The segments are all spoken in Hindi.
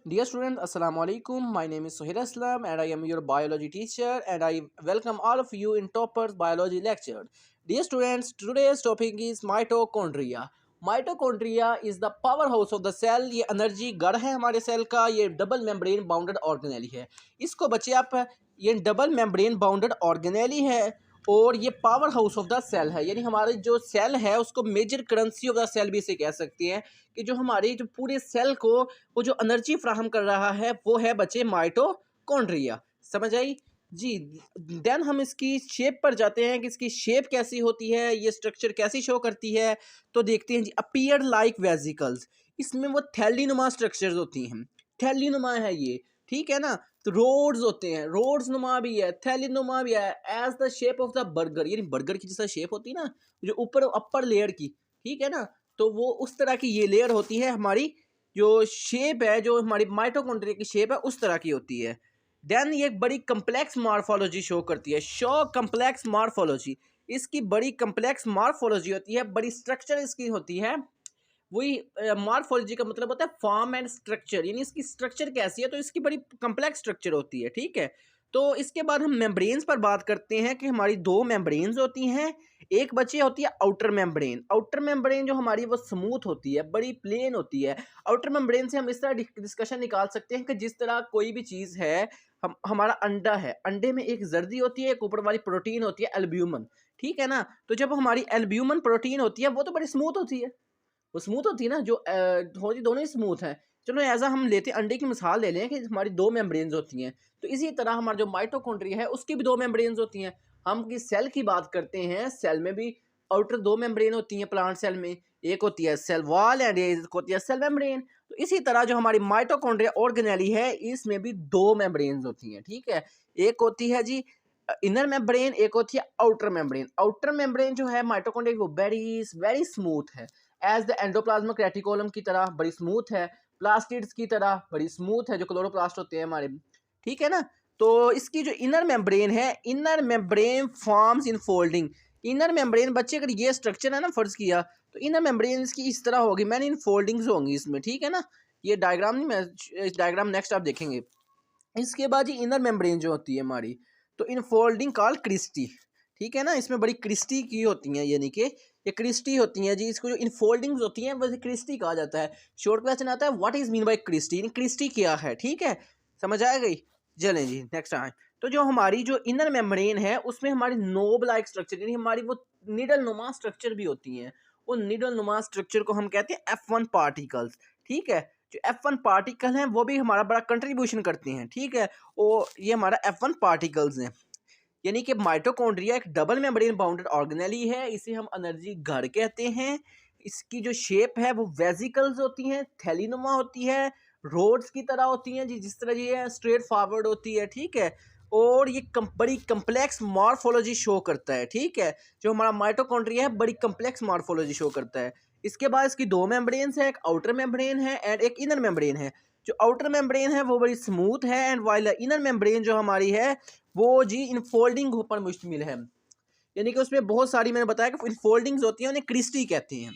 Dear students, Assalamu alaikum. My name is Suhail Aslam and I am your biology teacher and I welcome all of you in Topper's Biology lecture. Dear students, today's topic is mitochondria. Mitochondria is the power house of the cell. ये एनर्जी गढ़ है हमारे सेल का। ये डबल मेम्ब्रेन बाउंडेड ऑर्गेनेली है। इसको बच्चे आप, ये डबल मेम्ब्रेन बाउंडेड ऑर्गेनेली है और ये power house of the cell है। यानी हमारे जो सेल है उसको major currency of the cell भी इसे कह सकते हैं कि जो हमारी जो पूरे सेल को वो जो एनर्जी फ्राहम कर रहा है वो है बच्चे माइटोकॉन्ड्रिया। समझ आई जी। देन हम इसकी शेप पर जाते हैं कि इसकी शेप कैसी होती है, ये स्ट्रक्चर कैसी शो करती है। तो देखते हैं जी, अपीयर लाइक वेजिकल्स। इसमें वो थैलीनुमा स्ट्रक्चर्स होती हैं। थैलीनुमा है ये, ठीक है ना। तो रोड्स होते हैं, रोड्स नुमा भी है, थैलीनुमा भी है। As the shape of the burger, यानी बर्गर की जैसा शेप होती है ना, जो ऊपर अपर लेयर की, ठीक है ना। तो वो उस तरह की ये लेयर होती है हमारी। जो शेप है, जो हमारी माइटोकॉन्ड्रिया की शेप है उस तरह की होती है। देन ये एक बड़ी कम्प्लेक्स मार्फोलॉजी शो करती है। शो कम्प्लेक्स मार्फोलॉजी, इसकी बड़ी कम्प्लेक्स मार्फोलॉजी होती है, बड़ी स्ट्रक्चर इसकी होती है। वही मार्फोलॉजी का मतलब होता है फॉर्म एंड स्ट्रक्चर, यानी इसकी स्ट्रक्चर कैसी है। तो इसकी बड़ी कम्प्लेक्स स्ट्रक्चर होती है, ठीक है। तो इसके बाद हम मेम्ब्रेन्स पर बात करते हैं कि हमारी दो मेम्ब्रेन्स होती हैं। एक बची होती है आउटर मेम्ब्रेन। आउटर मेम्ब्रेन जो हमारी वो स्मूथ होती है, बड़ी प्लेन होती है। आउटर मेम्ब्रेन से हम इस तरह डिस्कशन निकाल सकते हैं कि जिस तरह कोई भी चीज़ है, हमारा अंडा है, अंडे में एक जर्दी होती है, एक ऊपर वाली प्रोटीन होती है एल्ब्यूमन, ठीक है ना। तो जब हमारी एल्ब्यूमन प्रोटीन होती है वो तो बड़ी स्मूथ होती है, वो स्मूथ होती है ना, जो होती दोनों ही स्मूथ हैं। चलो ऐसा हम लेते हैं, अंडे की मिसाल ले लें कि हमारी दो मेम्ब्रेन्स होती हैं। तो इसी तरह हमारा जो माइटोकॉन्ड्रिया है उसकी भी दो मेम्ब्रेन्स होती हैं। हम किस सेल की बात करते हैं, सेल में भी आउटर दो मेम्ब्रेन होती हैं। प्लांट सेल में एक होती है सेल वॉल एंड एक होती है सेल मेम्ब्रेन। तो इसी तरह जो हमारी माइटोकॉन्ड्रिया ऑर्गेनेली है इसमें भी दो मेम्ब्रेन्स होती हैं, ठीक है। एक होती है जी इनर मेम्ब्रेन, एक होती है आउटर मेम्ब्रेन। आउटर मेम्ब्रेन जो है माइटोकॉन्ड्रिया वो वेरी स्मूथ है। एज द एंडोप्लाज्मिक रेटिकुलम की तरह बड़ी स्मूथ है, प्लास्टिड्स की तरह बड़ी स्मूथ है, जो क्लोरोप्लास्ट होते हैं हमारे, ठीक है ना। तो इसकी जो इनर मेम्ब्रेन है, inner membrane forms in folding. Inner membrane बच्चे, अगर ये स्ट्रक्चर है ना, फर्ज किया तो इनर मेम्ब्रेन इसकी इस तरह होगी, मैंने इन फोल्डिंग्स होंगी इसमें, ठीक है ना। ये डायग्राम नहीं, मैं इस डायग्राम नेक्स्ट आप देखेंगे। इसके बाद ये इनर मेम्ब्रेन जो होती है हमारी, तो इन फोल्डिंग कॉल क्रिस्टी, ठीक है ना। इसमें बड़ी क्रिस्टी की होती हैं, यानी कि ये क्रिस्टी होती हैं जी। इसको जो इनफोल्डिंग्स होती हैं वैसे क्रिस्टी कहा जाता है। शॉर्ट क्वेश्चन आता है what is mean by cristae, cristae क्या है, ठीक है। समझ आ गई। चलें जी नेक्स्ट टाइम। तो जो हमारी जो इनर मेम्ब्रेन है उसमें हमारी नोब लाइक स्ट्रक्चर, यानी हमारी वो निडल नुमा स्ट्रक्चर भी होती हैं। वो निडल नुमा स्ट्रक्चर को हम कहते हैं F1 पार्टिकल्स, ठीक है। जो F1 पार्टिकल हैं वो भी हमारा बड़ा कंट्रीब्यूशन करते हैं, ठीक है। और ये हमारा F1 पार्टिकल्स हैं। यानी कि माइटोकॉन्ड्रिया एक डबल मेम्ब्रेन बाउंडेड ऑर्गेनेली है। इसे हम एनर्जी घर कहते हैं। इसकी जो शेप है वो वेजिकल्स होती हैं, थैलीनुमा होती है, रोड्स की तरह होती हैं जी, जिस तरह ये स्ट्रेट फॉरवर्ड होती है, ठीक है। और ये बड़ी कम्प्लेक्स मॉर्फोलॉजी शो करता है, ठीक है। जो हमारा माइटोकॉन्ड्रिया है बड़ी कम्प्लेक्स मॉर्फोलॉजी शो करता है। इसके बाद इसकी दो मेम्ब्रेन्स है, एक आउटर मेम्ब्रेन है एंड एक इनर मेम्ब्रेन है। जो आउटर मेम्ब्रेन है वो बड़ी स्मूथ है एंड वाइल इनर मेम्ब्रेन जो हमारी है वो जी इनफोल्डिंग पर मुश्तमिल है। यानी कि उसमें बहुत सारी, मैंने बताया कि इनफोल्डिंग्स होती हैं, उन्हें क्रिस्टी कहते हैं,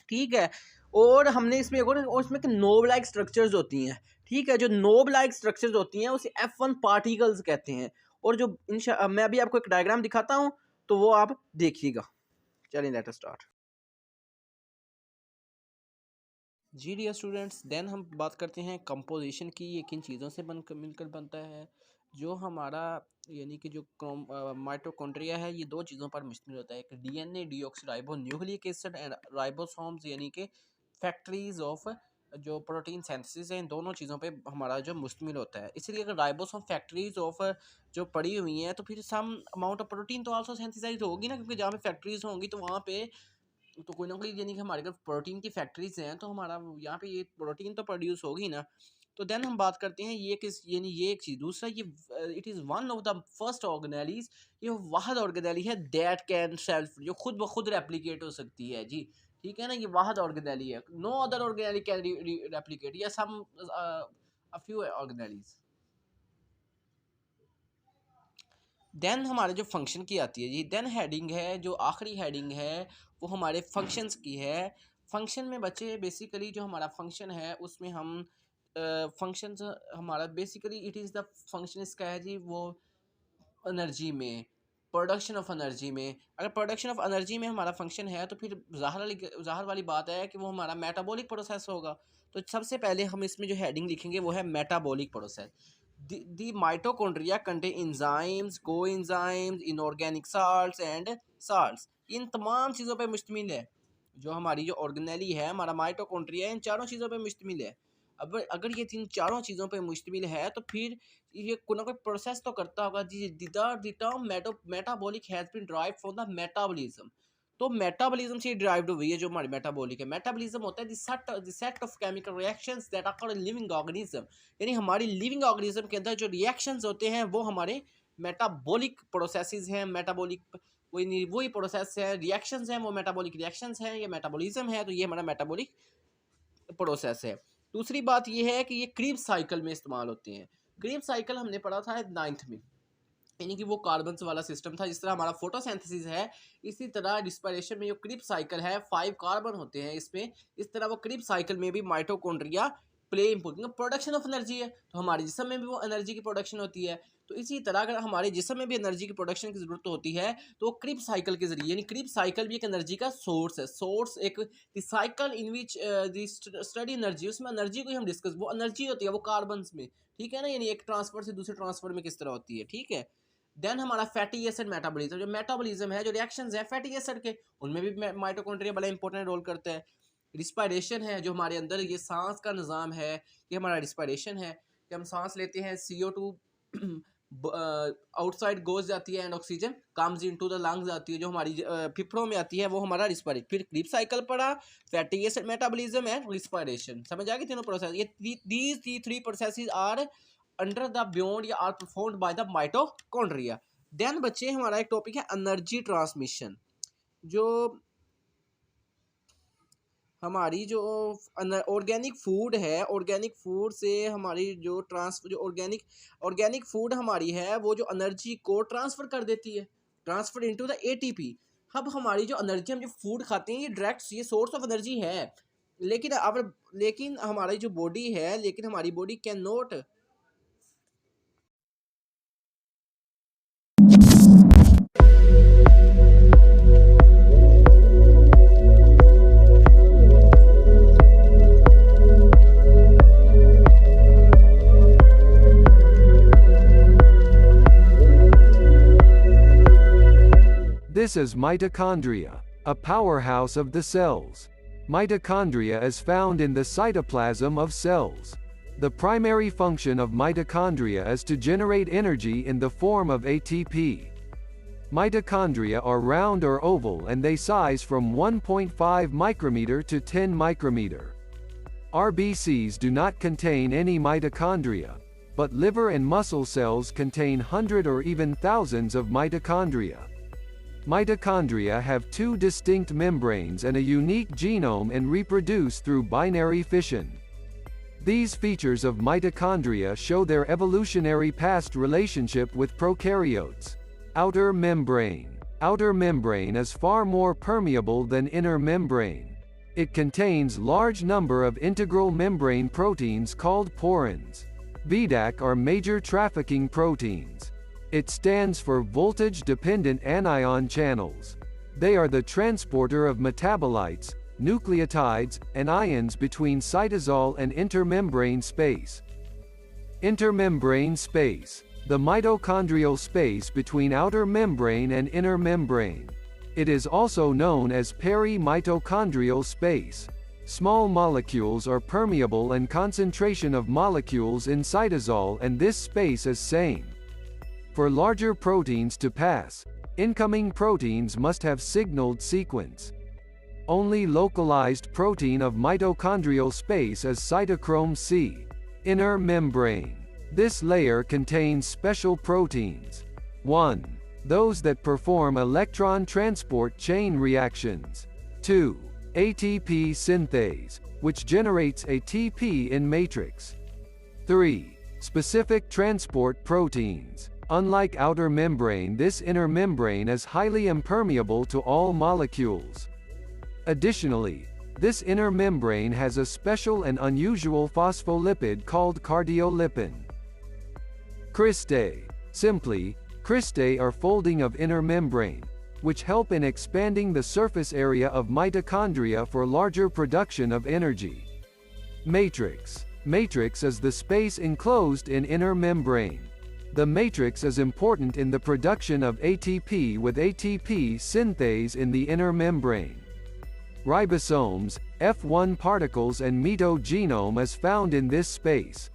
ठीक है। और हमने इसमें और उसमें नोब लाइक स्ट्रक्चर्स होती हैं, ठीक है। जो नोब लाइक स्ट्रक्चर्स होती हैं उसे F1 पार्टिकल्स कहते हैं। और जो मैं अभी आपको एक डायग्राम दिखाता हूँ तो वो आप देखिएगा। चलिए लेट अस स्टार्ट। जी डियर स्टूडेंट्स, देन हम बात करते हैं कंपोजिशन की। ये किन चीज़ों से मिलकर बनता है। जो हमारा यानी कि जो माइटोकॉन्ड्रिया है ये दो चीज़ों पर मुश्तमिल होता है। एक DNA deoxyribo nucleic acid and ribosomes, यानी कि फैक्ट्रीज ऑफ जो प्रोटीन सिंथेसिस है, इन दोनों चीज़ों पे हमारा जो मुश्तमिल होता है। इसीलिए अगर राइबोसोम फैक्ट्रीज ऑफ जो पड़ी हुई हैं तो फिर सम अमाउंट ऑफ प्रोटीन तो आल्सो सिंथेसाइज होगी ना, क्योंकि जहाँ पे फैक्ट्रीज होंगी तो वहाँ पे तो कोई ना कोई, यानी कि हमारे अगर प्रोटीन की फैक्ट्रीज हैं तो हमारा यहाँ पे ये प्रोटीन तो प्रोड्यूस होगी ना। तो देन हम बात करते हैं ये किस, यानी ये एक चीज़। दूसरा ये it is one of the first organelles, ये वाहद ऑर्गेनेली है दैट कैन सेल्फ, जो खुद ब खुद रेप्लिकेट हो सकती है जी, ठीक है ना। ये वाहद ऑर्गेनेली है, no other organelle can replicate, या some a few organelles. Then हमारे जो फंक्शन की आती है जी, देन हेडिंग है, जो आखिरी हेडिंग है वो हमारे फंक्शंस की है। फंक्शन में बच्चे बेसिकली जो हमारा फंक्शन है उसमें हम फंक्शन हमारा basically it is the function इसका है जी वो एनर्जी में, प्रोडक्शन ऑफ एनर्जी में। अगर प्रोडक्शन ऑफ एनर्जी में हमारा फंक्शन है तो फिर ज़ाहिर वाली बात है कि वो हमारा मेटाबॉलिक प्रोसेस होगा। तो सबसे पहले हम इसमें जो हेडिंग लिखेंगे वो है metabolic process. The mitochondria contain enzymes, coenzymes, inorganic salts and salts. इन तमाम चीज़ों पर मुश्तमिल है। जो हमारी जो ऑर्गेनेली है, हमारा माइटोकॉन्ड्रिया, इन चारों चीज़ों पर मुश्तमिल है। अब अगर ये तीन चारों चीज़ों पे मुश्तमिल है तो फिर ये कोई ना कोई प्रोसेस तो करता होगा जी। The term metabolic has been derived from the metabolism. तो मेटाबॉलिज्म से ड्राइव्ड हुई है जो हमारी मेटाबॉलिक है। मेटाबॉलिज्म होता है the set of chemical reactions that occur in living organism. यानी हमारी लिविंग ऑर्गेनिज्म के अंदर जो रिएक्शंस होते हैं वो हमारे मेटाबॉलिक प्रोसेसेस हैं। मेटाबॉलिक वही प्रोसेस है, रिएक्शंस हैं, वो मेटाबॉलिक रिएक्शंस हैं, ये मेटाबॉलिज्म है। तो ये हमारा मेटाबॉलिक प्रोसेस है। दूसरी बात ये है कि ये क्रीब साइकिल में इस्तेमाल होते हैं। क्रीब साइकिल हमने पढ़ा था 9th में, यानी कि वो कार्बन्स वाला सिस्टम था। जिस तरह हमारा फोटोसिंथेसिस है, इसी तरह रिस्पिरेशन में जो क्रीब साइकिल है 5 कार्बन होते हैं इसमें। इस तरह वो क्रीब साइकिल में भी mitochondria play important production of energy है। तो हमारे जिस्म में भी वो एनर्जी की प्रोडक्शन होती है। तो इसी तरह अगर हमारे जिस्म में भी एनर्जी की प्रोडक्शन की ज़रूरत होती है तो वो क्रीब साइकिल के जरिए, यानी क्रीब साइकिल भी एक एनर्जी का सोर्स है। सोर्स एक cycle in which study energy, उसमें एनर्जी को ही हम डिस्कस, वो एनर्जी होती है वो कार्बन्स में, ठीक है ना। यानी एक ट्रांसफर से दूसरे ट्रांसफर में किस तरह होती है, ठीक है। देन हमारा फैटी एसिड मेटाबॉलिज्म, जो मेटाबॉलिज्म है, जो रिएक्शंस है फैटी एसिड के, उनमें भी माइटोकॉन्ड्रिया बड़ा इंपॉर्टेंट रोल करता है। रिस्पायरेशन है, जो हमारे अंदर ये सांस का निज़ाम है, ये हमारा रिस्पायरेशन है कि हम सांस लेते हैं, CO2 आउटसाइड गोज जाती है and oxygen comes into the lungs आती है, जो हमारी फेफड़ों में आती है, वो हमारा रिस्पायरेशन। फिर क्रीब साइकिल पड़ा, fatty acid metabolism and respiration. समझ आ गई तीनों प्रोसेस। ये these three processes are under the beyond या are performed by the mitochondria. Then बच्चे हमारा एक टॉपिक है एनर्जी ट्रांसमिशन। जो हमारी जो ऑर्गेनिक फूड है, ऑर्गेनिक फूड से हमारी जो ऑर्गेनिक फूड हमारी है वो जो एनर्जी को ट्रांसफ़र कर देती है, ट्रांसफर इनटू द ATP। अब हमारी जो एनर्जी, हम जो फूड खाते हैं, ये डायरेक्ट ये सोर्स ऑफ एनर्जी है। लेकिन हमारी जो बॉडी है, लेकिन हमारी body can not This is mitochondria, a powerhouse of the cells. Mitochondria is found in the cytoplasm of cells. The primary function of mitochondria is to generate energy in the form of ATP. Mitochondria are round or oval and they size from 1.5 micrometer to 10 micrometer. RBCs do not contain any mitochondria, but liver and muscle cells contain hundreds or even thousands of mitochondria. Mitochondria have two distinct membranes and a unique genome and reproduce through binary fission. These features of mitochondria show their evolutionary past relationship with prokaryotes. Outer membrane. Outer membrane is far more permeable than inner membrane. It contains large number of integral membrane proteins called porins. VDAC are major trafficking proteins. It stands for voltage-dependent anion channels. They are the transporter of metabolites, nucleotides, and ions between cytosol and intermembrane space. Intermembrane space. The mitochondrial space between outer membrane and inner membrane. It is also known as peri-mitochondrial space. Small molecules are permeable and concentration of molecules in cytosol and this space is same. For larger proteins to pass, incoming proteins must have signaled sequence. Only localized protein of mitochondrial space is cytochrome C. Inner membrane. This layer contains special proteins. 1. Those that perform electron transport chain reactions. 2. ATP synthase, which generates ATP in matrix. 3. Specific transport proteins. Unlike outer membrane, this inner membrane is highly impermeable to all molecules. Additionally, This inner membrane has a special and unusual phospholipid called cardiolipin. Cristae. Simply, cristae are folding of inner membrane, which help in expanding the surface area of mitochondria for larger production of energy. Matrix. Matrix is the space enclosed in inner membrane. The matrix is important in the production of ATP with ATP synthase in the inner membrane. Ribosomes, F1 particles and mitogenome is found in this space.